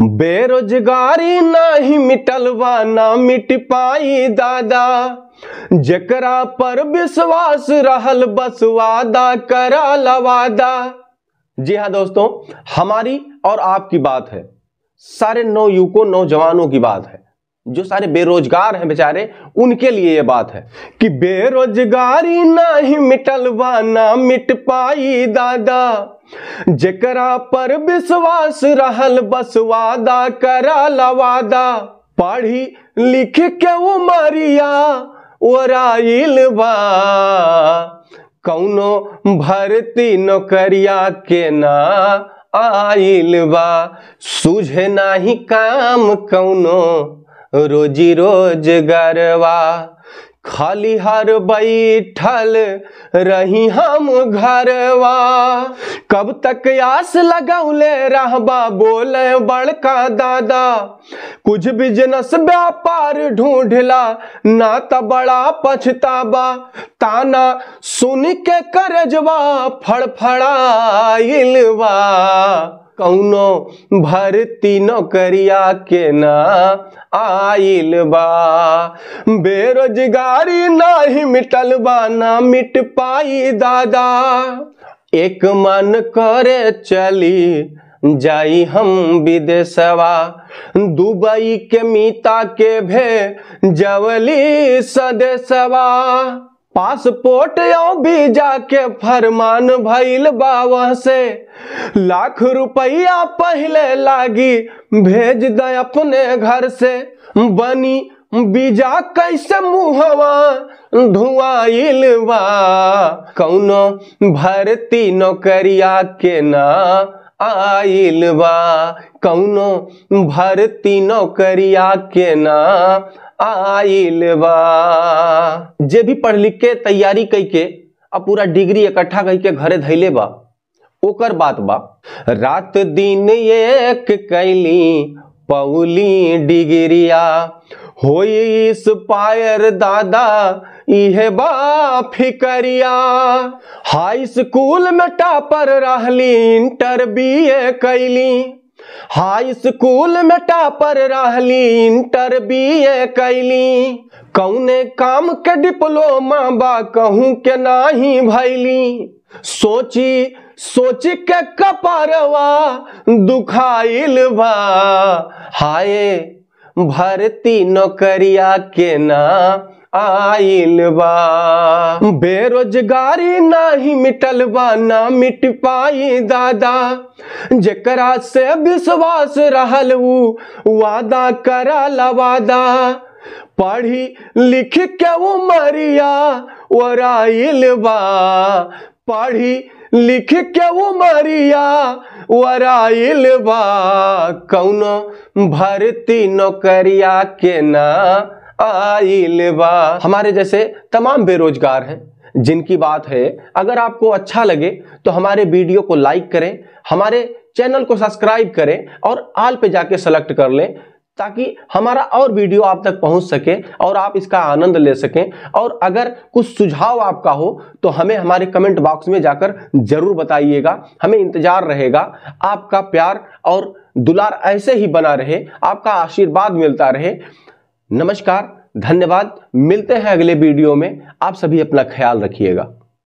बेरोजगारी नाही मिटलवा ना मिट पाई दादा, जेकरा पर विश्वास रहल बस वादा करा लवादा। जी हाँ दोस्तों, हमारी और आपकी बात है, सारे नवयुवकों नौजवानों की बात है, जो सारे बेरोजगार हैं बेचारे, उनके लिए ये बात है कि बेरोजगारी नहीं मिटलवा ना मिट पाई दादा, जेकरा पर विश्वास रहल बस वादा करा लवादा। पढ़ी लिख के उमरिया ओराइल बा, कौनो भर्ती नौकरिया के ना आइल बा, सूझे नाही काम कौनो रोजी रोजगारवा, खाली हर बैठल रही हम घरवा। कब तक आस लगौले रहबा बोले बड़का दादा, कुछ बिजनेस व्यापार ढूंढला ना त बड़ा पछताबा। ताना सुन के करजवा फड़फड़ाइल बा, कौनो भर्ती नौकरिया के ना आइल बा। बेरोजगारी नाही मिटल बा ना मिट पाई दादा, एक मन करे चली जाई हम विदेशवा, दुबई के मीता के भेजवली सदेशवा। पासपोर्ट और वीजा के फरमान भइल बावा से, लाख रुपया पहले लागी भेज दे अपने घर से। बनी वीजा कैसे मुहवा धुआइल बा, कौनो भर्ती नौकरिया के ना आइल बा, कौनो भर्ती नौकरिया के ना आइल बा। जे भी पढ़ लिख के तैयारी करके अब पूरा डिग्री इकट्ठा करके घरे धैले बा, ओकर बात बा। रात दिन एक कैली पौली डिग्रिया, होई इंस्पायर दादा इहे बा फिकरिया। हाई स्कूल में टॉपर रहली, इंटर बीए कैली, हाई स्कूल में टॉपर रहली, इंटर बीए कैली। कौने काम के डिप्लोमा बा कहूँ के नाही भैली, सोची सोची के कपरवा दुखाइल बा, हाय भर्ती नौकरिया के ना आइल बा। बेरोजगारी नाही मिटल बा ना मिट पाई दादा, जेकरा से विश्वास रहल उ वादा करा लवादा। पढ़ी लिख के उमरिया ओराइल बा, पढ़ी लिख के उमरिया ओराइल बा, कौनो भर्ती नौकरिया के ना आइल बा। हमारे जैसे तमाम बेरोजगार हैं जिनकी बात है। अगर आपको अच्छा लगे तो हमारे वीडियो को लाइक करें, हमारे चैनल को सब्सक्राइब करें और ऑल पे जाके सेलेक्ट कर लें, ताकि हमारा और वीडियो आप तक पहुंच सके और आप इसका आनंद ले सकें। और अगर कुछ सुझाव आपका हो तो हमें हमारे कमेंट बॉक्स में जाकर जरूर बताइएगा, हमें इंतजार रहेगा। आपका प्यार और दुलार ऐसे ही बना रहे, आपका आशीर्वाद मिलता रहे। नमस्कार, धन्यवाद, मिलते हैं अगले वीडियो में। आप सभी अपना ख्याल रखिएगा।